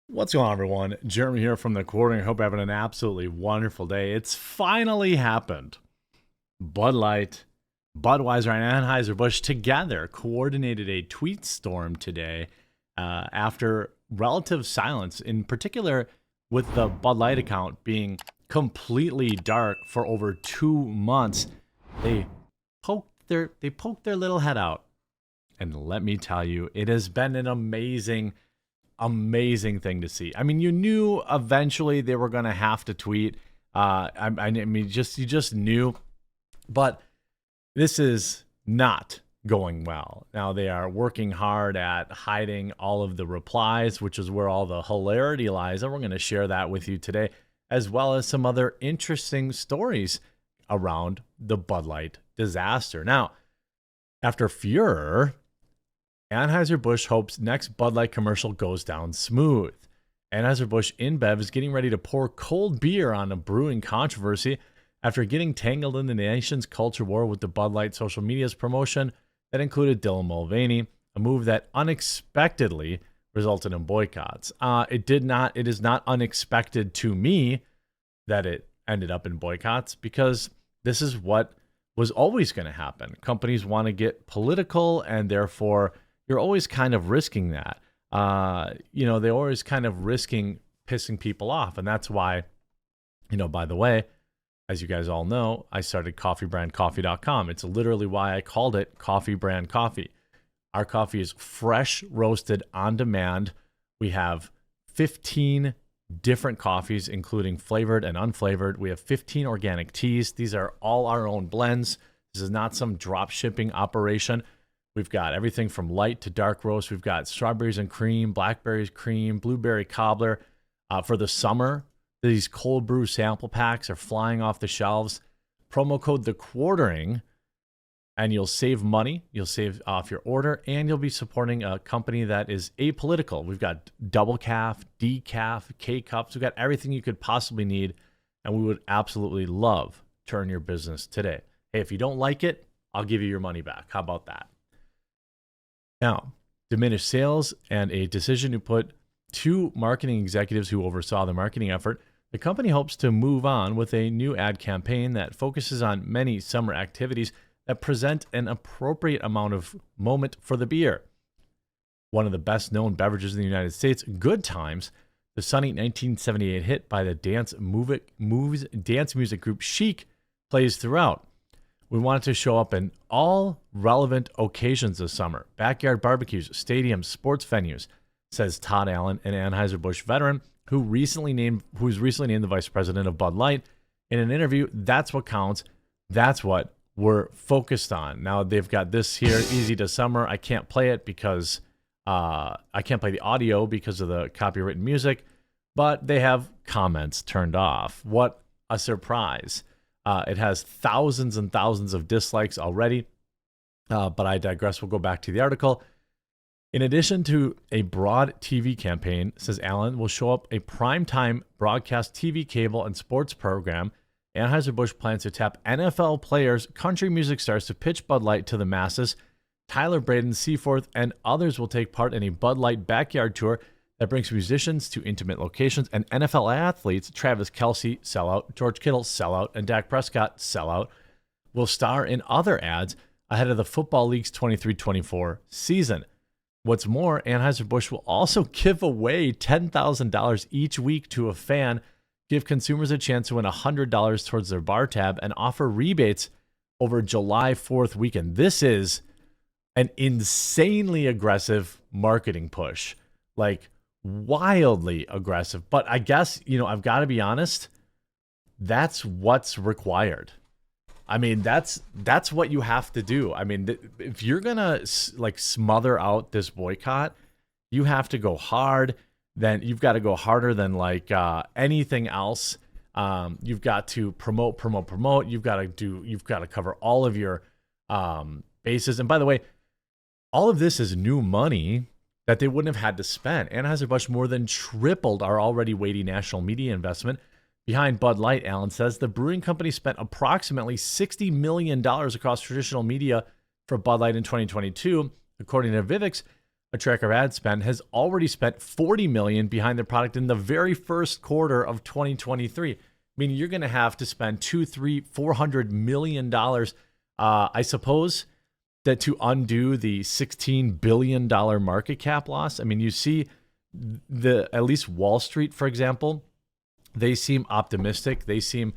What's going on, everyone? Jeremy here from the Quartering. I hope you're having an absolutely wonderful day. It's finally happened. Bud Light, Budweiser, and Anheuser-Busch together coordinated a tweet storm today after relative silence, in particular with the Bud Light account being completely dark for over 2 months. They poked their little head out. And let me tell you, it has been an amazing thing to see. I mean, you knew eventually they were going to have to tweet. I mean, you just knew, but this is not going well. Now they are working hard at hiding all of the replies, which is where all the hilarity lies, and we're going to share that with you today, as well as some other interesting stories around the Bud Light disaster. Now, after furor, Anheuser-Busch hopes next Bud Light commercial goes down smooth. Anheuser-Busch InBev is getting ready to pour cold beer on a brewing controversy after getting tangled in the nation's culture war with the Bud Light social media's promotion that included Dylan Mulvaney, a move that unexpectedly resulted in boycotts. It is not unexpected to me that it ended up in boycotts because this is what was always going to happen. Companies want to get political, and therefore you're always kind of risking that. They're always kind of risking pissing people off. And that's why, by the way, as you guys all know, I started coffeebrandcoffee.com. It's literally why I called it Coffee Brand Coffee. Our coffee is fresh, roasted, on demand. We have 15 different coffees, including flavored and unflavored. We have 15 organic teas. These are all our own blends. This is not some drop shipping operation. We've got everything from light to dark roast. We've got strawberries and cream, blackberries cream, blueberry cobbler. For the summer, these cold brew sample packs are flying off the shelves. Promo code The Quartering, and you'll save money. You'll save off your order, and you'll be supporting a company that is apolitical. We've got double calf, decaf, K-cups. We've got everything you could possibly need, and we would absolutely love to earn your business today. Hey, if you don't like it, I'll give you your money back. How about that? Now, diminished sales and a decision to put two marketing executives who oversaw the marketing effort, the company hopes to move on with a new ad campaign that focuses on many summer activities that present an appropriate amount of moment for the beer. One of the best known beverages in the United States, Good Times, the sunny 1978 hit by the dance music group Chic, plays throughout. We want it to show up in all relevant occasions this summer: backyard barbecues, stadiums, sports venues, says Todd Allen, an Anheuser-Busch veteran who's recently named the vice president of Bud Light. In an interview, that's what counts. That's what we're focused on. Now they've got this here, Easy to Summer. I can't play it because I can't play the audio because of the copywritten music, but they have comments turned off. What a surprise. It has thousands and thousands of dislikes already, but I digress. We'll go back to the article. In addition to a broad TV campaign, says Allen, will show up a primetime broadcast TV, cable, and sports program. Anheuser-Busch plans to tap NFL players, country music stars to pitch Bud Light to the masses. Tyler Braden, Seaforth, and others will take part in a Bud Light backyard tour that brings musicians to intimate locations, and NFL athletes, Travis Kelce, sellout, George Kittle, sellout, and Dak Prescott, sellout, will star in other ads ahead of the Football League's 23-24 season. What's more, Anheuser-Busch will also give away $10,000 each week to a fan, give consumers a chance to win $100 towards their bar tab, and offer rebates over July 4th weekend. This is an insanely aggressive marketing push. Like, wildly aggressive. But I guess, I've got to be honest, that's what's required. I mean, that's what you have to do. I mean, if you're going to smother out this boycott, you have to go hard. Then you've got to go harder than anything else. You've got to promote. You've got to cover all of your bases. And by the way, all of this is new money that they wouldn't have had to spend. Anheuser-Busch more than tripled our already weighty national media investment behind Bud Light, Allen says. The brewing company spent approximately $60 million across traditional media for Bud Light in 2022. According to Vivix, a tracker ad spend, has already spent $40 million behind their product in the very first quarter of 2023. Meaning you're going to have to spend $400 million. I suppose that to undo the $16 billion market cap loss. I mean, you see at least Wall Street, for example, they seem optimistic. They seem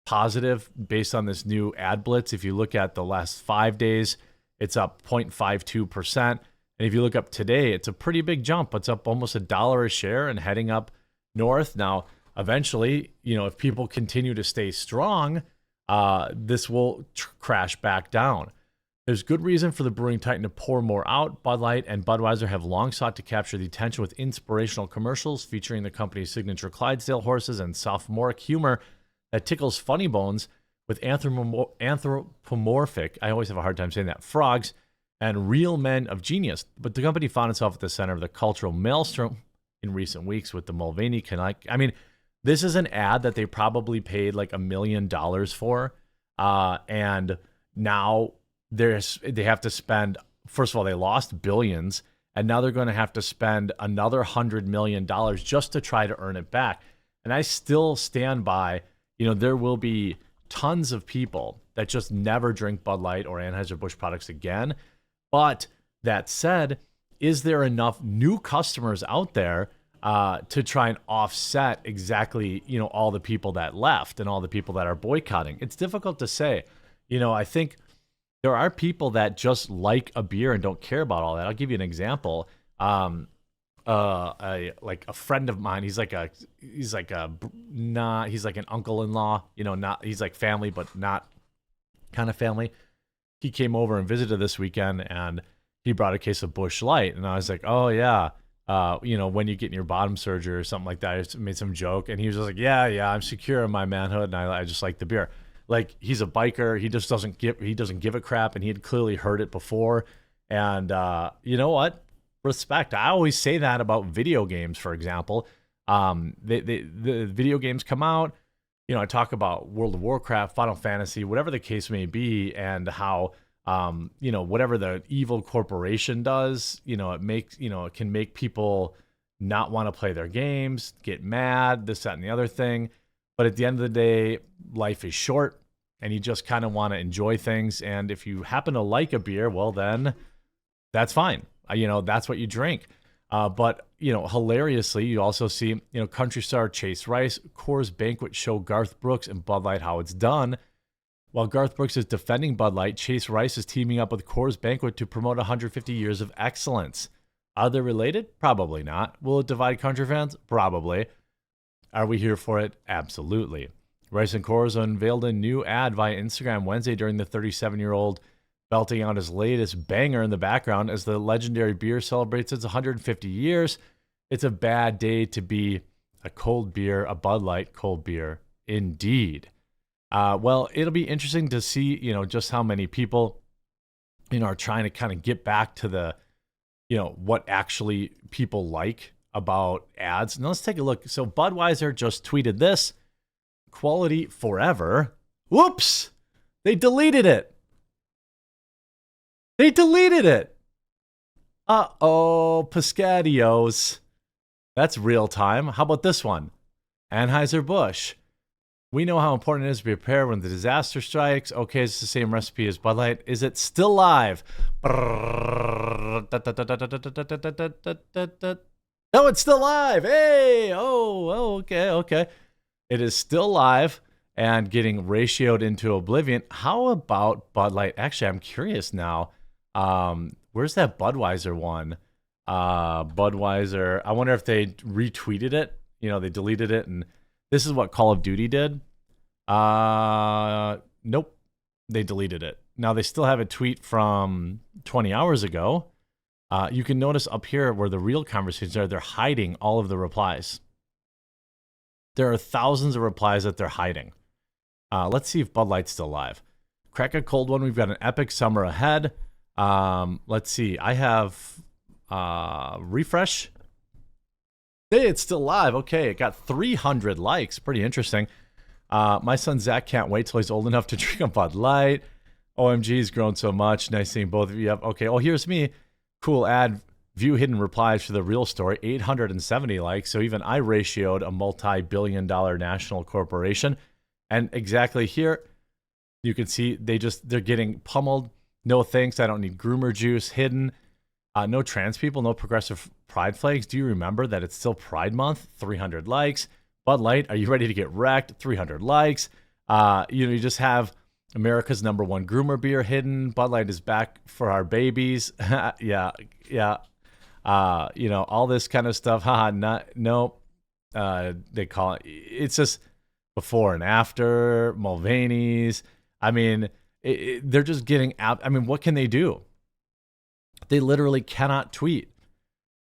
positive based on this new ad blitz. If you look at the last 5 days, it's up 0.52%. And if you look up today, it's a pretty big jump. It's up almost $1 a share and heading up north. Now, eventually, if people continue to stay strong, this will crash back down. There's good reason for the brewing titan to pour more out. Bud Light and Budweiser have long sought to capture the attention with inspirational commercials featuring the company's signature Clydesdale horses and sophomoric humor that tickles funny bones with anthropomorphic, I always have a hard time saying that, frogs and real men of genius. But the company found itself at the center of the cultural maelstrom in recent weeks with the Mulvaney Connect. I mean, this is an ad that they probably paid like $1 million for. And now they have to spend, first of all, they lost billions, and now they're going to have to spend another $100 million just to try to earn it back. And I still stand by, there will be tons of people that just never drink Bud Light or Anheuser-Busch products again. But that said, is there enough new customers out there to try and offset exactly, all the people that left and all the people that are boycotting? It's difficult to say. I think there are people that just like a beer and don't care about all that. I'll give you an example. Like a friend of mine, he's like an uncle-in-law, he's like family, but not kind of family. He came over and visited this weekend, and he brought a case of Busch Light, and I was like, oh yeah, when you get in your bottom surgery or something like that. I just made some joke, and he was just like, yeah, I'm secure in my manhood, and I just like the beer. Like, he's a biker, he just doesn't give a crap, and he had clearly heard it before. And you know what? Respect. I always say that about video games, for example. The video games come out, I talk about World of Warcraft, Final Fantasy, whatever the case may be, and how whatever the evil corporation does, it can make people not want to play their games, get mad, this, that, and the other thing. But at the end of the day, life is short, and you just kind of want to enjoy things. And if you happen to like a beer, well, then that's fine. That's what you drink. But hilariously, you also see, country star Chase Rice, Coors Banquet show Garth Brooks and Bud Light how it's done. While Garth Brooks is defending Bud Light, Chase Rice is teaming up with Coors Banquet to promote 150 years of excellence. Are they related? Probably not. Will it divide country fans? Probably. Are we here for it? Absolutely. Rice and Coors unveiled a new ad via Instagram Wednesday during the 37-year-old belting out his latest banger in the background as the legendary beer celebrates its 150 years. It's a bad day to be a cold beer, a Bud Light cold beer, indeed. Well, it'll be interesting to see, just how many people, are trying to kind of get back to the, what actually people like about ads. Now let's take a look. So Budweiser just tweeted this: quality forever. Whoops! They deleted it. Uh-oh, Piscatios. That's real time. How about this one? Anheuser-Busch. We know how important it is to prepare when the disaster strikes. Okay, it's the same recipe as Bud Light. Is it still live? No, it's still live. Hey, okay. It is still live and getting ratioed into oblivion. How about Bud Light? Actually, I'm curious now. Where's that Budweiser one? Budweiser. I wonder if they retweeted it. They deleted it, and this is what Call of Duty did. Nope. They deleted it. Now they still have a tweet from 20 hours ago. You can notice up here where the real conversations are, they're hiding all of the replies. There are thousands of replies that they're hiding. Let's see if Bud Light's still live. Crack a cold one. We've got an epic summer ahead. Let's see. I have refresh. Hey, it's still live. Okay, it got 300 likes. Pretty interesting. My son Zach can't wait till he's old enough to drink a Bud Light. OMG, he's grown so much. Nice seeing both of you up. Okay, here's me. Cool ad. View hidden replies for the real story, 870 likes. So even I ratioed a multi-billion-dollar national corporation. And exactly here, you can see they're getting pummeled. No thanks. I don't need groomer juice. Hidden. No trans people. No progressive pride flags. Do you remember that it's still Pride Month? 300 likes. Bud Light, are you ready to get wrecked? 300 likes. You just have America's #1 groomer beer hidden. Bud Light is back for our babies. yeah. All this kind of stuff. Nope. They call it. It's just before and after. Mulvaney's. I mean, they're just getting out. I mean, what can they do? They literally cannot tweet.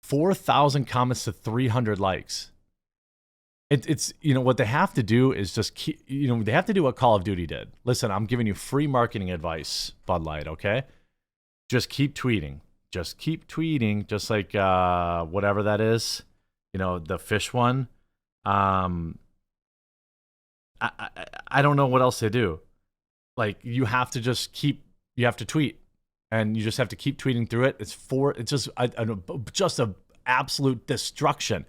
4,000 comments to 300 likes. It's what they have to do is just keep, they have to do what Call of Duty did. Listen, I'm giving you free marketing advice, Bud Light, okay? Just keep tweeting. Just keep tweeting, just like whatever that is, the fish one. I don't know what else they do. Like, you have to tweet, and you just have to keep tweeting through it. It's just a absolute destruction.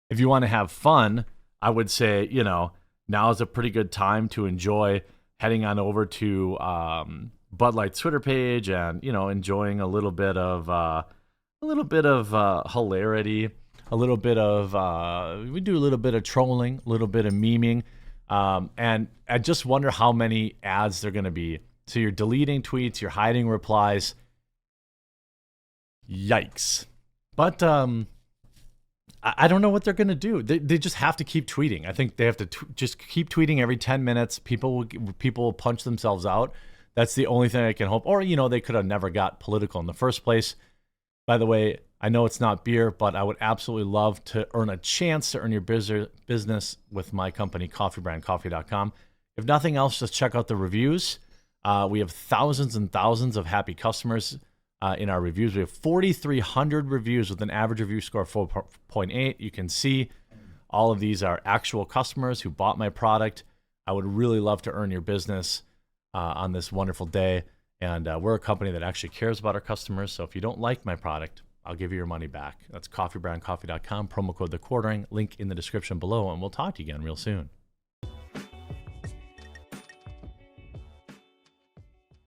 If you want to have fun, I would say, now is a pretty good time to enjoy heading on over to Bud Light's Twitter page and, enjoying a little bit of hilarity, a little bit of, we do a little bit of trolling, a little bit of memeing. And I just wonder how many ads they're going to be. So you're deleting tweets, you're hiding replies. Yikes. But I don't know what they're going to do. They just have to keep tweeting. I think they have to just keep tweeting every 10 minutes. People will punch themselves out. That's the only thing I can hope. Or, they could have never got political in the first place. By the way, I know it's not beer, but I would absolutely love to earn a chance to earn your business with my company, coffeebrandcoffee.com. If nothing else, just check out the reviews. We have thousands and thousands of happy customers in our reviews. We have 4,300 reviews with an average review score of 4.8. You can see all of these are actual customers who bought my product. I would really love to earn your business on this wonderful day. And we're a company that actually cares about our customers. So if you don't like my product, I'll give you your money back. That's coffeebrandcoffee.com, promo code TheQuartering, link in the description below, and we'll talk to you again real soon.